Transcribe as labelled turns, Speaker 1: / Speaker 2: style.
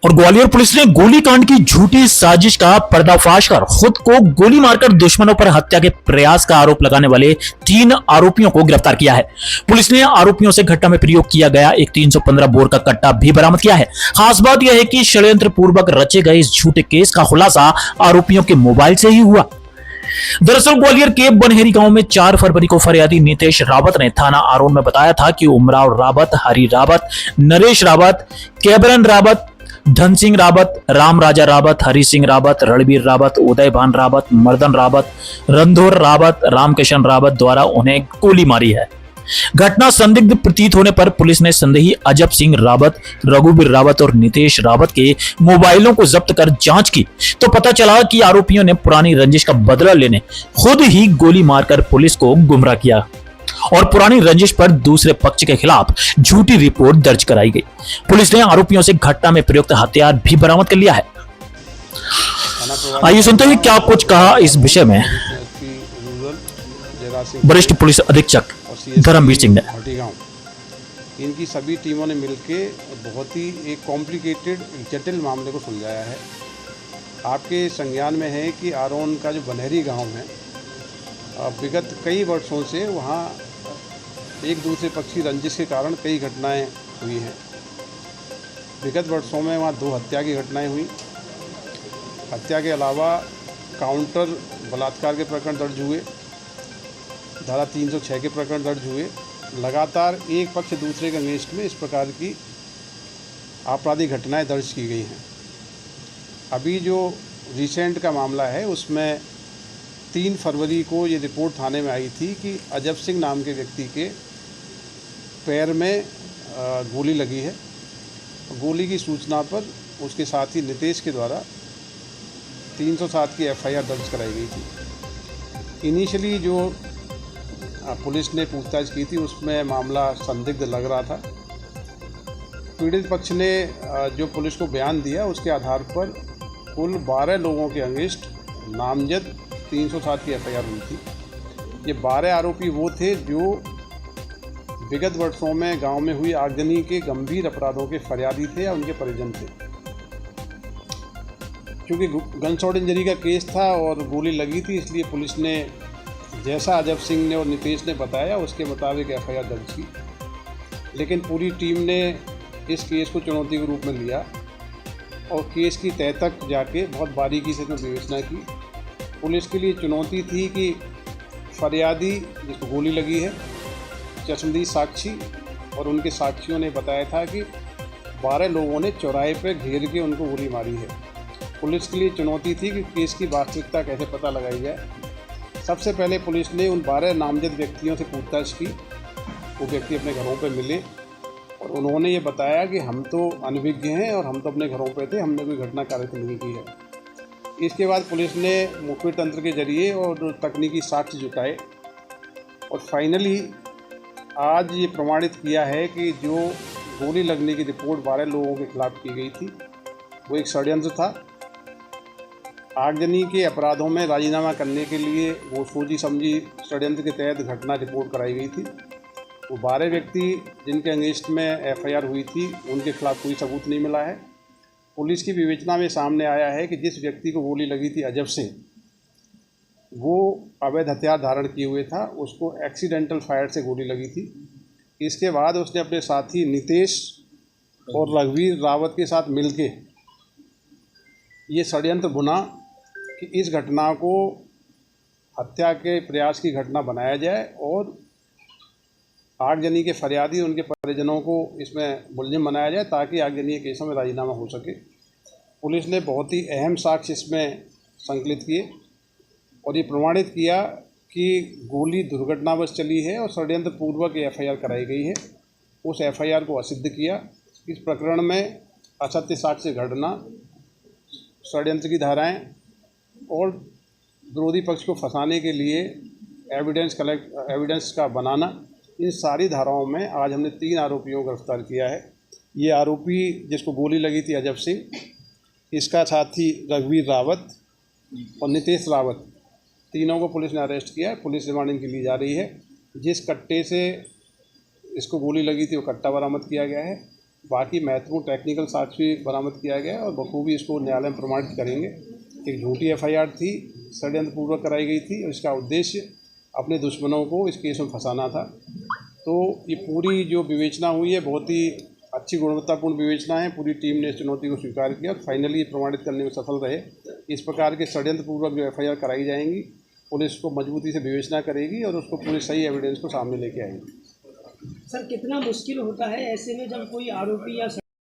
Speaker 1: और ग्वालियर पुलिस ने गोलीकांड की झूठी साजिश का पर्दाफाश कर खुद को गोली मारकर दुश्मनों पर हत्या के प्रयास का आरोप लगाने वाले 3 आरोपियों को गिरफ्तार किया है। पुलिस ने आरोपियों से घटना में प्रयोग किया गया एक 315 बोर का कट्टा भी बरामद किया है। खास बात यह है कि षड्यंत्र पूर्वक रचे गए इस झूठे केस का खुलासा आरोपियों के मोबाइल से ही हुआ। दरअसल ग्वालियर के बनहेरी गांव में 4 फरवरी को फरियादी नितेश रावत ने थाना आरोन में बताया था कि उमराव रावत, हरी रावत, नरेश रावत, कैबरन रावत, धन सिंह रावत, राम राजा रावत, हरि सिंह रावत, रणबीर रावत, उदयभान रावत, मर्दन रावत, रणधोर रावत, रामकिशन रावत द्वारा उन्हें गोली मारी है। घटना संदिग्ध प्रतीत होने पर पुलिस ने संदेही अजब सिंह रावत, रघुवीर रावत और नितेश रावत के मोबाइलों को जब्त कर जांच की तो पता चला कि आरोपियों ने पुरानी रंजिश का बदला लेने खुद ही गोली मारकर पुलिस को गुमराह किया और पुरानी रंजिश पर दूसरे पक्ष के खिलाफ झूठी रिपोर्ट दर्ज कराई गई। पुलिस ने आरोपियों से घटना में प्रयुक्त हथियार भी बरामद कर लिया है। आइए सुनते हैं क्या कुछ कहा इस विषय में वरिष्ठ पुलिस अधीक्षक धर्मवीर सिंह ने।
Speaker 2: इनकी सभी टीमों ने मिलकर बहुत ही एक कॉम्प्लिकेटेड जटिल मामले को सुलझाया है। आपके संज्ञान में है कि आरोन का जो बनहेरी गांव है, विगत कई वर्षों से वहाँ एक दूसरे पक्ष की रंजिश के कारण कई घटनाएं हुई हैं। विगत वर्षों में वहाँ 2 हत्या की घटनाएं हुई। हत्या के अलावा काउंटर बलात्कार के प्रकरण दर्ज हुए, धारा 306 के प्रकरण दर्ज हुए। लगातार एक पक्ष दूसरे के अगेंस्ट में इस प्रकार की आपराधिक घटनाएं दर्ज की गई हैं। अभी जो रिसेंट का मामला है उसमें 3 फरवरी को ये रिपोर्ट थाने में आई थी कि अजब सिंह नाम के व्यक्ति के पैर में गोली लगी है। गोली की सूचना पर उसके साथी नितेश के द्वारा 307 की एफआईआर दर्ज कराई गई थी। इनिशियली जो पुलिस ने पूछताछ की थी उसमें मामला संदिग्ध लग रहा था। पीड़ित पक्ष ने जो पुलिस को बयान दिया उसके आधार पर कुल 12 लोगों के अगेंस्ट नामजद 307 की एफआईआर हुई थी। ये 12 आरोपी वो थे जो विगत वर्षों में गांव में हुई आगजनी के गंभीर अपराधों के फरियादी थे या उनके परिजन थे। क्योंकि गनशॉट इंजरी का केस था और गोली लगी थी, इसलिए पुलिस ने जैसा अजब सिंह ने और नितेश ने बताया उसके मुताबिक एफआईआर दर्ज की। लेकिन पूरी टीम ने इस केस को चुनौती के रूप में लिया और केस की तह तक जाके बहुत बारीकी से इसमें विवेचना की। पुलिस के लिए चुनौती थी कि फरियादी जिसको गोली लगी है, चश्मदीद साक्षी और उनके साक्षियों ने बताया था कि 12 लोगों ने चौराहे पर घेर के उनको गोली मारी है। पुलिस के लिए चुनौती थी कि केस की वास्तविकता कैसे पता लगाई जाए। सबसे पहले पुलिस ने उन 12 नामजद व्यक्तियों से पूछताछ की। वो व्यक्ति अपने घरों पर मिले और उन्होंने ये बताया कि हम तो अनभिज्ञ हैं और हम तो अपने घरों पे थे, हमने कोई घटना कार्य नहीं की है। इसके बाद पुलिस ने मुखबिर तंत्र के जरिए और तकनीकी साक्ष्य जुटाए और फाइनली आज ये प्रमाणित किया है कि जो गोली लगने की रिपोर्ट 12 लोगों के खिलाफ की गई थी वो एक षड्यंत्र था। आगजनी के अपराधों में राजीनामा करने के लिए वो सोची समझी षड्यंत्र के तहत घटना रिपोर्ट कराई गई थी। वो 12 व्यक्ति जिनके अगेंस्ट में एफआईआर हुई थी उनके खिलाफ कोई सबूत नहीं मिला है। पुलिस की विवेचना में सामने आया है कि जिस व्यक्ति को गोली लगी थी अजब सिंह, वो अवैध हथियार धारण किए हुए था, उसको एक्सीडेंटल फायर से गोली लगी थी। इसके बाद उसने अपने साथी नितेश और रघुवीर रावत के साथ मिलके ये षड्यंत्र बुना कि इस घटना को हत्या के प्रयास की घटना बनाया जाए और आगजनी के फरियादी उनके परिजनों को इसमें मुलजिम बनाया जाए ताकि आगजनी के केसों में राजीनामा हो सके। पुलिस ने बहुत ही अहम साक्ष्य इसमें संकलित किए और ये प्रमाणित किया कि गोली दुर्घटनावश चली है और षड्यंत्र पूर्वक एफआईआर कराई गई है। उस एफआईआर को असिद्ध किया। इस प्रकरण में असत्य साक्ष्य गढ़ना, षड्यंत्र की धाराएं और विरोधी पक्ष को फंसाने के लिए एविडेंस का बनाना, इन सारी धाराओं में आज हमने 3 आरोपियों को गिरफ्तार किया है। ये आरोपी जिसको गोली लगी थी अजब सिंह, इसका साथी रघुवीर रावत और नितेश रावत, तीनों को पुलिस ने अरेस्ट किया है। पुलिस रिमांड इनकी ली जा रही है। जिस कट्टे से इसको गोली लगी थी वो कट्टा बरामद किया गया है बाकी महत्वपूर्ण टेक्निकल साक्ष्य भी बरामद किया गया है और बखूबी इसको न्यायालय में प्रमाणित करेंगे। एक झूठी FIR थी, षड्यंत्रपूर्वक कराई गई थी और इसका उद्देश्य अपने दुश्मनों को इस केस में फंसाना था। तो ये पूरी जो विवेचना हुई है बहुत ही अच्छी गुणवत्तापूर्ण विवेचना है। पूरी टीम ने इस चुनौती को स्वीकार किया और फाइनली प्रमाणित करने में सफल रहे। इस प्रकार के षड्यंत्रपूर्वक जो FIR कराई जाएंगी, पुलिस को मजबूती से विवेचना करेगी और उसको पूरे सही एविडेंस को सामने लेके आएगी।
Speaker 3: सर कितना मुश्किल होता है ऐसे में जब कोई आरोपी या